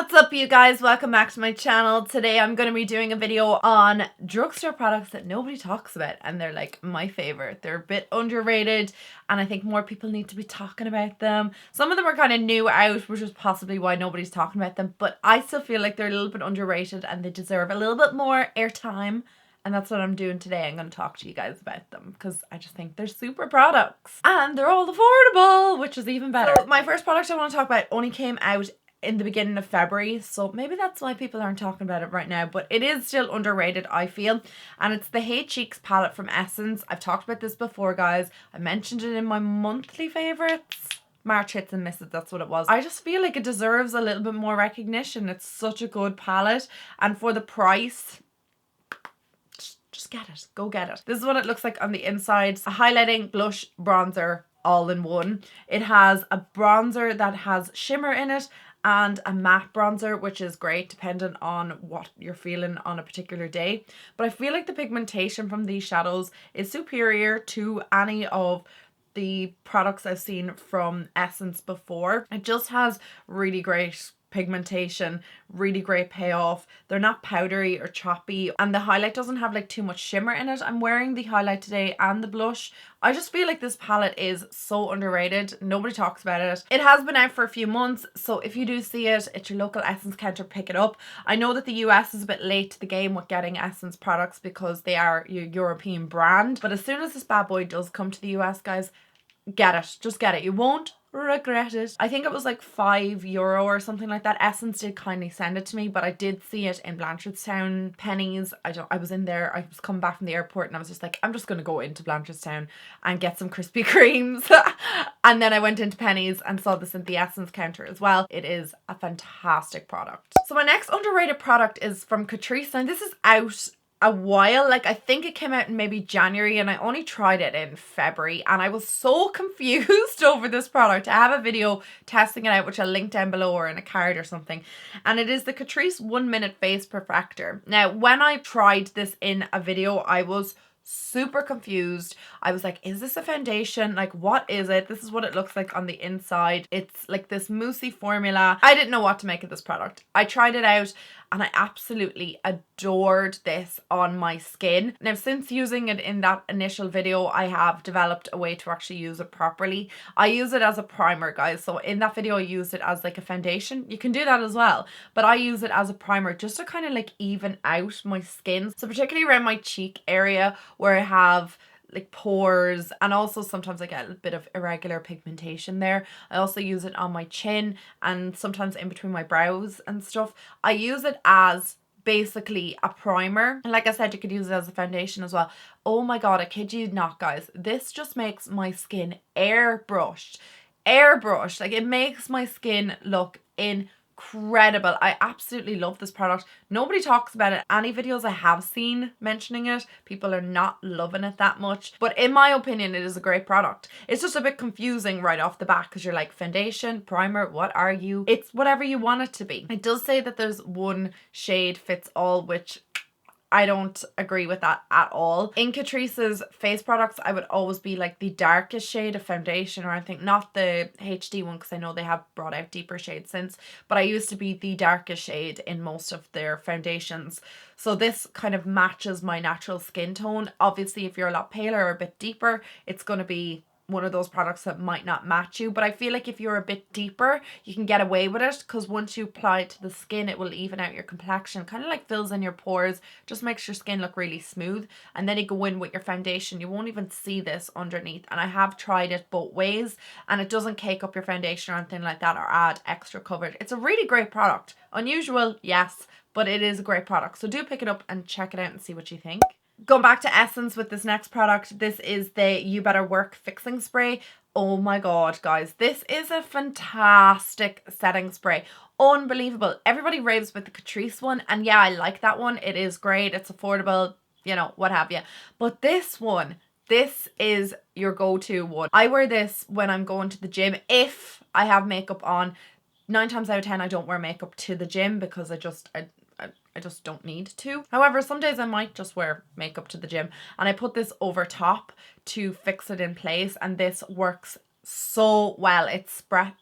What's up, you guys? Welcome back to my channel. Today I'm going to be doing a video on drugstore products that nobody talks about, and they're like my favorite. They're a bit underrated and I think more people need to be talking about them. Some of them are kind of new out, which is possibly why nobody's talking about them, but I still feel like they're a little bit underrated and they deserve a little bit more airtime. And that's what I'm doing today. I'm going to talk to you guys about them because I just think they're super products and they're all affordable, which is even better. So my first product I want to talk about only came out in the beginning of February, so maybe that's why people aren't talking about it right now, but it is still underrated, I feel, and it's the Hey Cheeks palette from Essence. I've talked about this before, guys. I mentioned it in my monthly favorites. March hits and misses, that's what it was. I just feel like it deserves a little bit more recognition. It's such a good palette, and for the price, just get it. Go get it. This is what it looks like on the inside. A highlighting, blush, bronzer, all in one. It has a bronzer that has shimmer in it and a matte bronzer, which is great depending on what you're feeling on a particular day. But I feel like the pigmentation from these shadows is superior to any of the products I've seen from Essence before. It just has really great pigmentation, really great payoff. They're not powdery or choppy, and the highlight doesn't have like too much shimmer in it. I'm wearing the highlight today and the blush. I just feel like this palette is so underrated. Nobody talks about it. It has been out for a few months, so if you do see it at your local Essence counter, pick it up. I know that the US is a bit late to the game with getting Essence products because they are your European brand, but as soon as this bad boy does come to the US, guys, get it. Just get it. You won't regret it. I think it was like €5 or something like that. Essence did kindly send it to me, but I did see it in Blanchardstown, Pennies. I was in there, I was coming back from the airport and I was just like, I'm just gonna go into Blanchardstown and get some Krispy Kremes. And then I went into Pennies and saw this at the Essence counter as well. It is a fantastic product. So my next underrated product is from Catrice, and this is out a while. Like, I think it came out in maybe January and I only tried it in February, and I was so confused over this product. I have a video testing it out, which I'll link down below or in a card or something, and it is the Catrice 1 Minute Face Perfector. Now, when I tried this in a video, I was super confused. I was like, is this a foundation? Like, what is it? This is what it looks like on the inside. It's like this moussey formula. I didn't know what to make of this product. I tried it out and I absolutely adored this on my skin. Now, since using it in that initial video, I have developed a way to actually use it properly. I use it as a primer, guys. So in that video, I used it as like a foundation. You can do that as well, but I use it as a primer just to kind of like even out my skin. So particularly around my cheek area where I have like pores, and also sometimes I get a bit of irregular pigmentation there. I also use it on my chin and sometimes in between my brows and stuff. I use it as basically a primer, and like I said, you could use it as a foundation as well. Oh my god, I kid you not, guys, this just makes my skin airbrushed. Like, it makes my skin look incredible. I absolutely love this product. Nobody talks about it. Any videos I have seen mentioning it, people are not loving it that much, but in my opinion, it is a great product. It's just a bit confusing right off the bat because you're like, foundation, primer, what are you? It's whatever you want it to be. It does say that there's one shade fits all, which I don't agree with that at all. In Catrice's face products, I would always be like the darkest shade of foundation or anything, not the HD one, because I know they have brought out deeper shades since, but I used to be the darkest shade in most of their foundations. So this kind of matches my natural skin tone. Obviously, if you're a lot paler or a bit deeper, it's going to be one of those products that might not match you, but I feel like if you're a bit deeper, you can get away with it because once you apply it to the skin, it will even out your complexion, kind of like fills in your pores, just makes your skin look really smooth. And then you go in with your foundation, you won't even see this underneath, and I have tried it both ways and it doesn't cake up your foundation or anything like that or add extra coverage. It's a really great product. Unusual, yes, but it is a great product, so do pick it up and check it out and see what you think. Going back to Essence with this next product, this is the You Better Work Fixing Spray. Oh my god, guys, this is a fantastic setting spray. Unbelievable. Everybody raves with the Catrice one, and yeah, I like that one. It is great. It's affordable, you know, what have you. But this one, this is your go-to one. I wear this when I'm going to the gym if I have makeup on. 9 times out of 10, I don't wear makeup to the gym because I just don't need to. However, some days I might just wear makeup to the gym, and I put this over top to fix it in place, and this works so well. It's spread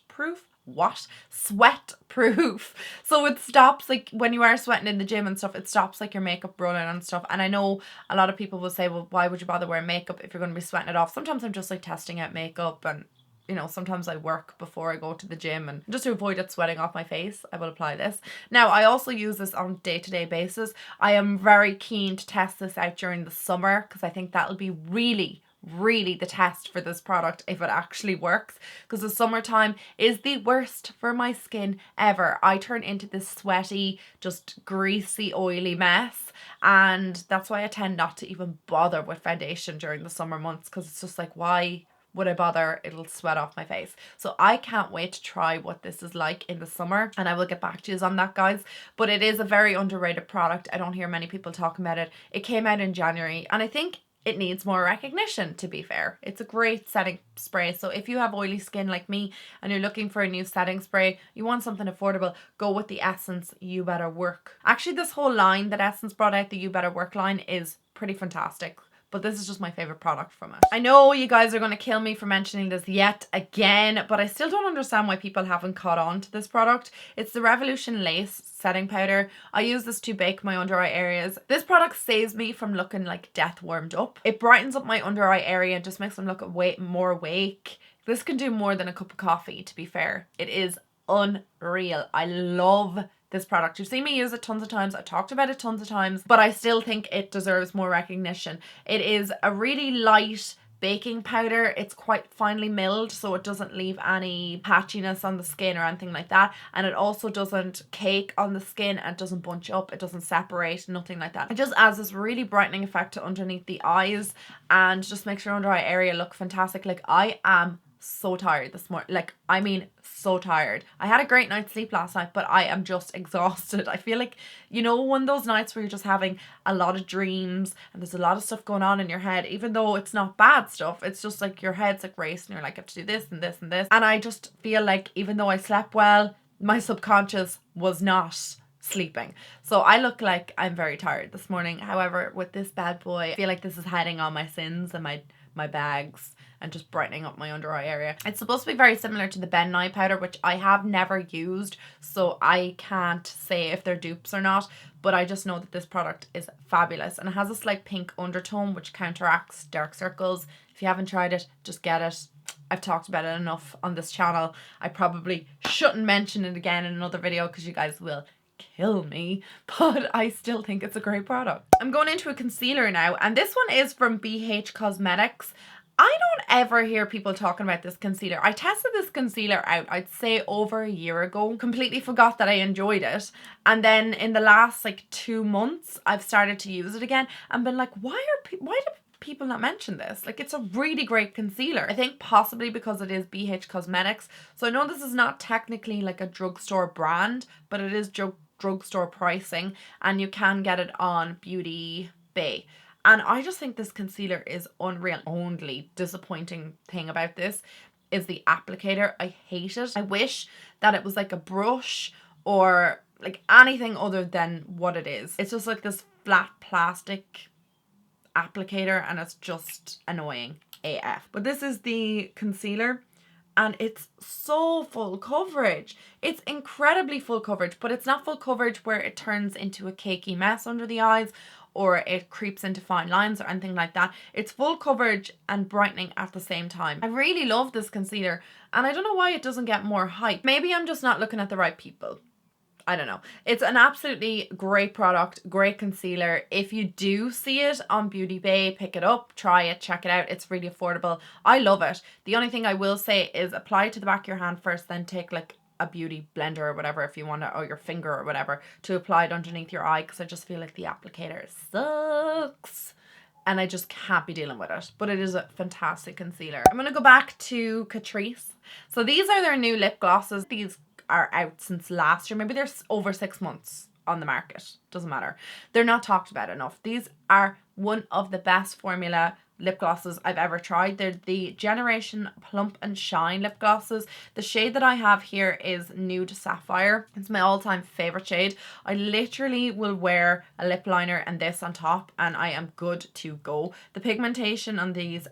proof. what? Sweat proof. So it stops, like, when you are sweating in the gym and stuff, it stops like your makeup running and stuff. And I know a lot of people will say, well, why would you bother wearing makeup if you're going to be sweating it off? Sometimes I'm just like testing out makeup, and you know, sometimes I work before I go to the gym, and just to avoid it sweating off my face, I will apply this. Now, I also use this on a day-to-day basis. I am very keen to test this out during the summer because I think that'll be really the test for this product if it actually works, because the summertime is the worst for my skin ever. I turn into this sweaty, just greasy, oily mess, and that's why I tend not to even bother with foundation during the summer months, because it's just like, why would I bother? It'll sweat off my face. So I can't wait to try what this is like in the summer, and I will get back to you on that, guys. But it is a very underrated product. I don't hear many people talking about it. It came out in January, and I think it needs more recognition, to be fair. It's a great setting spray. So if you have oily skin like me and you're looking for a new setting spray, you want something affordable, go with the Essence You Better Work. Actually, this whole line that Essence brought out, the You Better Work line, is pretty fantastic. But this is just my favorite product from it. I know you guys are going to kill me for mentioning this yet again, but I still don't understand why people haven't caught on to this product. It's the Revolution Lace Setting Powder. I use this to bake my under eye areas. This product saves me from looking like death warmed up. It brightens up my under eye area and just makes them look more awake. This can do more than a cup of coffee, to be fair. It is unreal. I love this product. You've seen me use it tons of times. I've talked about it tons of times, but I still think it deserves more recognition. It is a really light baking powder. It's quite finely milled, so it doesn't leave any patchiness on the skin or anything like that. And it also doesn't cake on the skin, and it doesn't bunch up. It doesn't separate, nothing like that. It just adds this really brightening effect to underneath the eyes and just makes your under eye area look fantastic. Like, I am so tired this morning. Like, I mean, so tired. I had a great night's sleep last night, but I am just exhausted. I feel like, you know, one of those nights where you're just having a lot of dreams and there's a lot of stuff going on in your head, even though it's not bad stuff. It's just like your head's like racing. You're like, I have to do this and this and this. And I just feel like even though I slept well, my subconscious was not sleeping. So I look like I'm very tired this morning. However, with this bad boy, I feel like this is hiding all my sins and my bags and just brightening up my under eye area. It's supposed to be very similar to the Ben Nye powder, which I have never used, so I can't say if they're dupes or not, but I just know that this product is fabulous, and it has a slight pink undertone which counteracts dark circles. If you haven't tried it, just get it. I've talked about it enough on this channel. I probably shouldn't mention it again in another video because you guys will kill me, but I still think it's a great product. I'm going into a concealer now, and this one is from BH Cosmetics. I don't ever hear people talking about this concealer. I tested this concealer out, I'd say over a year ago. Completely forgot that I enjoyed it. And then in the last like 2 months, I've started to use it again and been like, why do people not mention this? Like, it's a really great concealer. I think possibly because it is BH Cosmetics. So I know this is not technically like a drugstore brand, but it is drugstore pricing, and you can get it on Beauty Bay. And I just think this concealer is unreal. Only disappointing thing about this is the applicator. I hate it. I wish that it was like a brush or like anything other than what it is. It's just like this flat plastic applicator, and it's just annoying AF. But this is the concealer, and it's so full coverage. It's incredibly full coverage, but it's not full coverage where it turns into a cakey mess under the eyes or it creeps into fine lines or anything like that. It's full coverage and brightening at the same time. I really love this concealer, and I don't know why it doesn't get more hype. Maybe I'm just not looking at the right people. I don't know. It's an absolutely great product, great concealer. If you do see it on Beauty Bay, pick it up, try it, check it out. It's really affordable. I love it. The only thing I will say is apply it to the back of your hand first, then take like a beauty blender or whatever if you want to, or your finger or whatever, to apply it underneath your eye, because I just feel like the applicator sucks and I just can't be dealing with it. But it is a fantastic concealer. I'm going to go back to Catrice. So these are their new lip glosses. These are out since last year. Maybe they're over 6 months on the market. Doesn't matter. They're not talked about enough. These are one of the best formula lip glosses I've ever tried. They're the Generation Plump and Shine lip glosses. The shade that I have here is Nude Sapphire. It's my all-time favorite shade. I literally will wear a lip liner and this on top and I am good to go. The pigmentation on these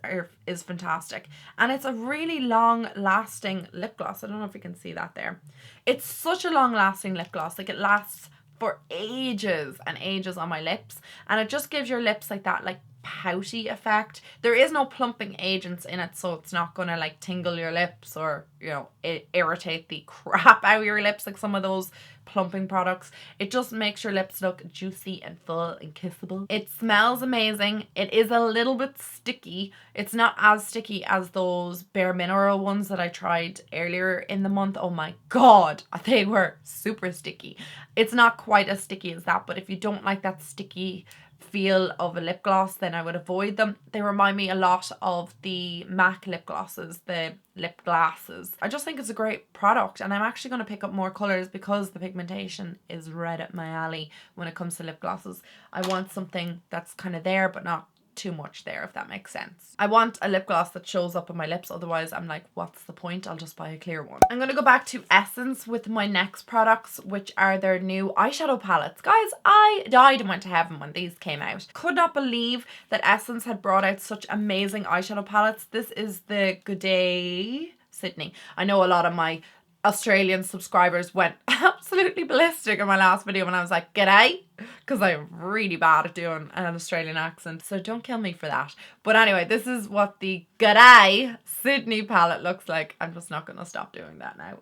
is fantastic, and it's a really long lasting lip gloss. I don't know if you can see that there. It's such a long lasting lip gloss. Like, it lasts for ages and ages on my lips, and it just gives your lips like that like pouty effect. There is no plumping agents in it, so it's not gonna like tingle your lips or, you know, irritate the crap out of your lips like some of those plumping products. It just makes your lips look juicy and full and kissable. It smells amazing. It is a little bit sticky. It's not as sticky as those Bare Mineral ones that I tried earlier in the month. Oh my god, they were super sticky. It's not quite as sticky as that, but if you don't like that sticky feel of a lip gloss, then I would avoid them. They remind me a lot of the MAC lip glosses, the lip glasses. I just think it's a great product, and I'm actually going to pick up more colours because the pigmentation is right up my alley when it comes to lip glosses. I want something that's kind of there but not too much there, if that makes sense. I want a lip gloss that shows up on my lips, otherwise I'm like, what's the point? I'll just buy a clear one. I'm gonna go back to Essence with my next products, which are their new eyeshadow palettes. Guys, I died and went to heaven when these came out. Could not believe that Essence had brought out such amazing eyeshadow palettes. This is the Good Day Sydney. I know a lot of my Australian subscribers went absolutely ballistic in my last video when I was like, g'day, because I'm really bad at doing an Australian accent, so don't kill me for that. But anyway, this is what the G'day Sydney palette looks like. I'm just not going to stop doing that now.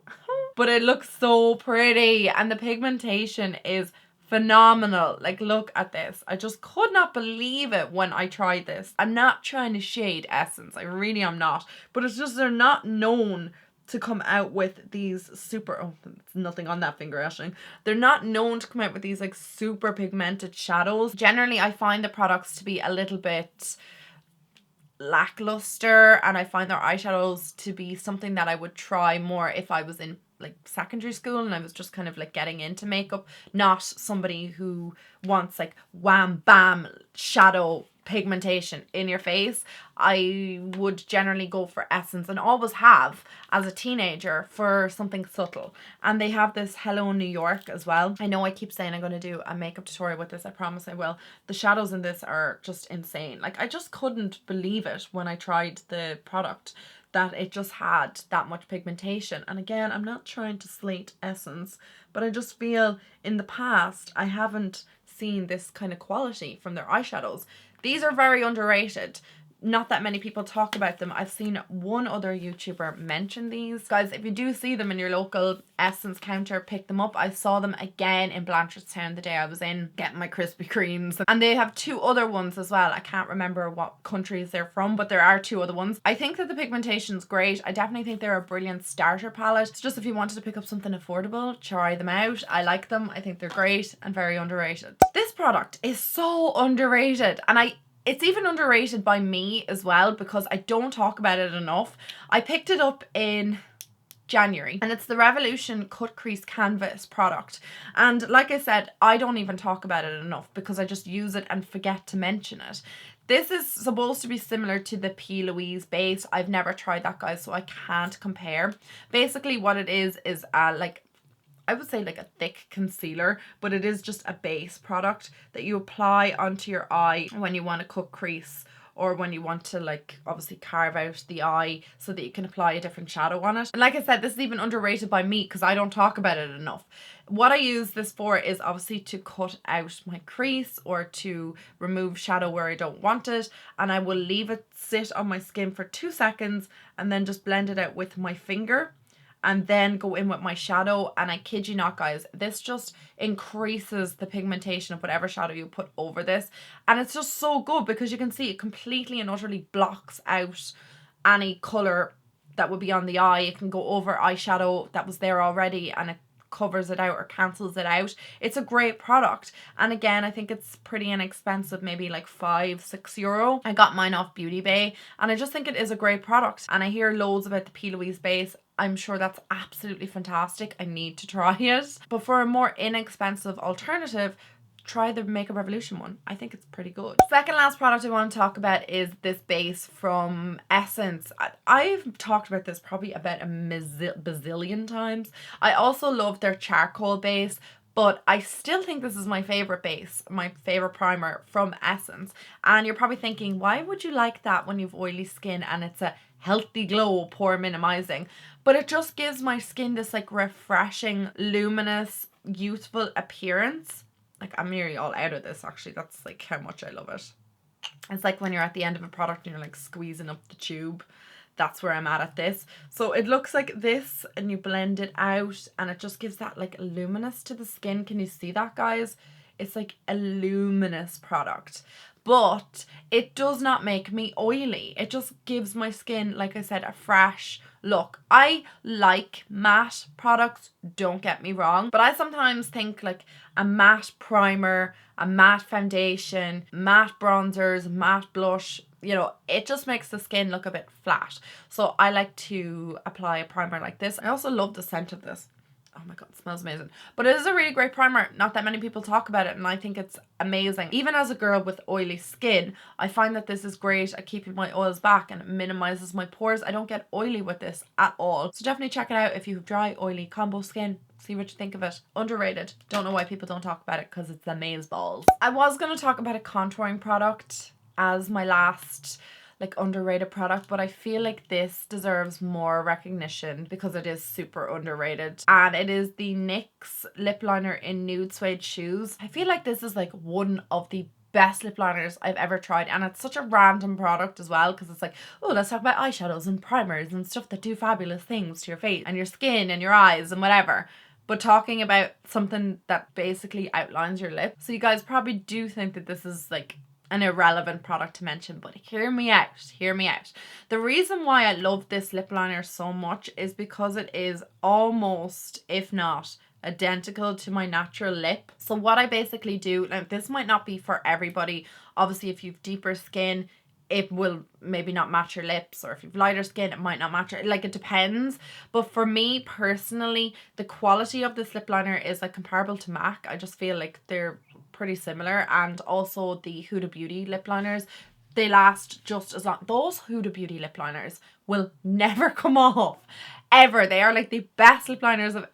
But it looks so pretty, and the pigmentation is phenomenal. Like, look at this. I just could not believe it when I tried this. I'm not trying to shade Essence, I really am not, but it's just they're not known to come out with these super, oh, there's nothing on that finger actually. They're not known to come out with these like super pigmented shadows. Generally, I find the products to be a little bit lackluster, and I find their eyeshadows to be something that I would try more if I was in like secondary school and I was just kind of like getting into makeup, not somebody who wants like wham bam shadow pigmentation in your face. I would generally go for Essence, and always have as a teenager, for something subtle. And they have this Hello New York as well. I know I keep saying I'm going to do a makeup tutorial with this. I promise I will. The shadows in this are just insane. Like, I just couldn't believe it when I tried the product, that it just had that much pigmentation. And again, I'm not trying to slate Essence, but I just feel in the past I haven't seen this kind of quality from their eyeshadows. These are very underrated. Not that many people talk about them. I've seen one other YouTuber mention these. Guys, if you do see them in your local Essence counter, pick them up. I saw them again in Blanchardstown the day I was in getting my Krispy Kremes. And they have two other ones as well. I can't remember what countries they're from, but there are two other ones. I think that the pigmentation's great. I definitely think they're a brilliant starter palette. It's just if you wanted to pick up something affordable, try them out. I like them. I think they're great and very underrated. This product is so underrated, and it's even underrated by me as well because I don't talk about it enough. I picked it up in January, and it's the Revolution Cut Crease Canvas product. And like I said, I don't even talk about it enough because I just use it and forget to mention it. This is supposed to be similar to the P. Louise base. I've never tried that, guys, so I can't compare. Basically what it is like, I would say like a thick concealer, but it is just a base product that you apply onto your eye when you want to cut crease, or when you want to like obviously carve out the eye so that you can apply a different shadow on it. And like I said, this is even underrated by me because I don't talk about it enough. What I use this for is obviously to cut out my crease or to remove shadow where I don't want it, and I will leave it sit on my skin for 2 seconds and then just blend it out with my finger, and then go in with my shadow. And I kid you not, guys, this just increases the pigmentation of whatever shadow you put over this. And it's just so good because you can see it completely and utterly blocks out any colour that would be on the eye. It can go over eyeshadow that was there already and it covers it out or cancels it out. It's a great product, and again, I think it's pretty inexpensive, maybe like €5-6. I got mine off Beauty Bay, and I just think it is a great product. And I hear loads about the P. Louise base. I'm sure that's absolutely fantastic. I need to try it. But for a more inexpensive alternative, try the Makeup Revolution one. I think it's pretty good. Second last product I want to talk about is this base from Essence. I've talked about this probably about a bazillion times. I also love their charcoal base, but I still think this is my favorite base, my favorite primer from Essence. And you're probably thinking, why would you like that when you've oily skin and it's a healthy glow, pore minimizing? But it just gives my skin this like refreshing, luminous, youthful appearance. Like, I'm nearly all out of this, actually. That's like how much I love it. It's like when you're at the end of a product and you're like squeezing up the tube. That's where I'm at this. So it looks like this, and you blend it out and it just gives that like luminous to the skin. Can you see that, guys? It's like a luminous product, but it does not make me oily. It just gives my skin, like I said, a fresh look. I like matte products, don't get me wrong, but I sometimes think like a matte primer, a matte foundation, matte bronzers, matte blush, you know, it just makes the skin look a bit flat. So I like to apply a primer like this. I also love the scent of this. Oh my god, it smells amazing. But it is a really great primer. Not that many people talk about it, and I think it's amazing. Even as a girl with oily skin, I find that this is great at keeping my oils back, and it minimizes my pores. I don't get oily with this at all. So definitely check it out if you have dry, oily combo skin. See what you think of it. Underrated. Don't know why people don't talk about it, because it's amazeballs. I was going to talk about a contouring product as my last like underrated product, but I feel like this deserves more recognition because it is super underrated, and it is the NYX lip liner in Nude Suede Shoes. I feel like this is like one of the best lip liners I've ever tried, and it's such a random product as well, because it's like, oh, let's talk about eyeshadows and primers and stuff that do fabulous things to your face and your skin and your eyes and whatever, but talking about something that basically outlines your lip. So you guys probably do think that this is like an irrelevant product to mention, but hear me out, hear me out. The reason why I love this lip liner so much is because it is almost, if not identical to my natural lip. So what I basically do, now this might not be for everybody, obviously if you've deeper skin it will maybe not match your lips, or if you've lighter skin it might not match your, like it depends. But for me personally, the quality of this lip liner is like comparable to MAC. I just feel like they're pretty similar, and also the Huda Beauty lip liners, they last just as long. Those Huda Beauty lip liners will never come off, ever. They are like the best lip liners I've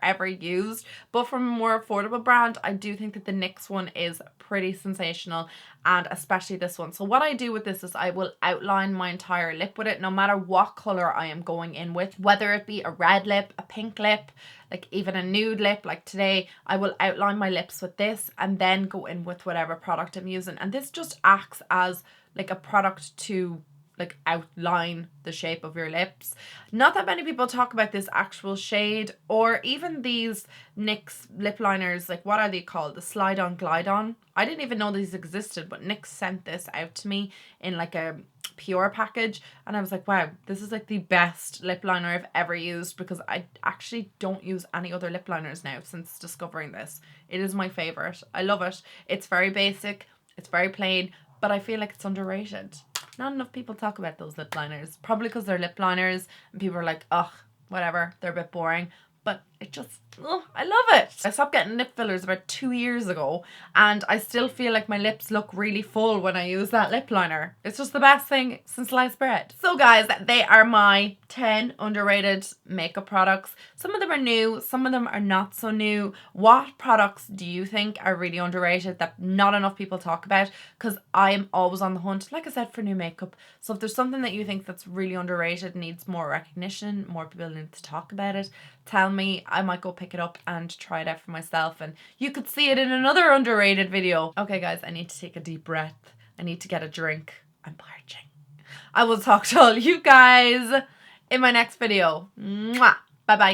ever used. But from a more affordable brand, I do think that the NYX one is pretty sensational, and especially this one. So what I do with this is I will outline my entire lip with it, no matter what color I am going in with, whether it be a red lip, a pink lip, like even a nude lip. Like today I will outline my lips with this and then go in with whatever product I'm using, and this just acts as like a product to like outline the shape of your lips. Not that many people talk about this actual shade, or even these NYX lip liners, like what are they called? The Slide On Glide On. I didn't even know these existed, but NYX sent this out to me in like a pure package, and I was like, wow, this is like the best lip liner I've ever used, because I actually don't use any other lip liners now since discovering this. It is my favorite. I love it. It's very basic, it's very plain, but I feel like it's underrated. Not enough people talk about those lip liners, probably because they're lip liners and people are like, ugh, whatever, they're a bit boring. But it just, oh, I love it. I stopped getting lip fillers about 2 years ago, and I still feel like my lips look really full when I use that lip liner. It's just the best thing since sliced bread. So guys, they are my 10 underrated makeup products. Some of them are new, some of them are not so new. What products do you think are really underrated that not enough people talk about? Because I am always on the hunt, like I said, for new makeup. So if there's something that you think that's really underrated, needs more recognition, more people need to talk about it, tell me. I might go pick it up and try it out for myself, and you could see it in another underrated video. Okay guys, I need to take a deep breath. I need to get a drink. I'm parching. I will talk to all you guys in my next video. Mwah! Bye bye.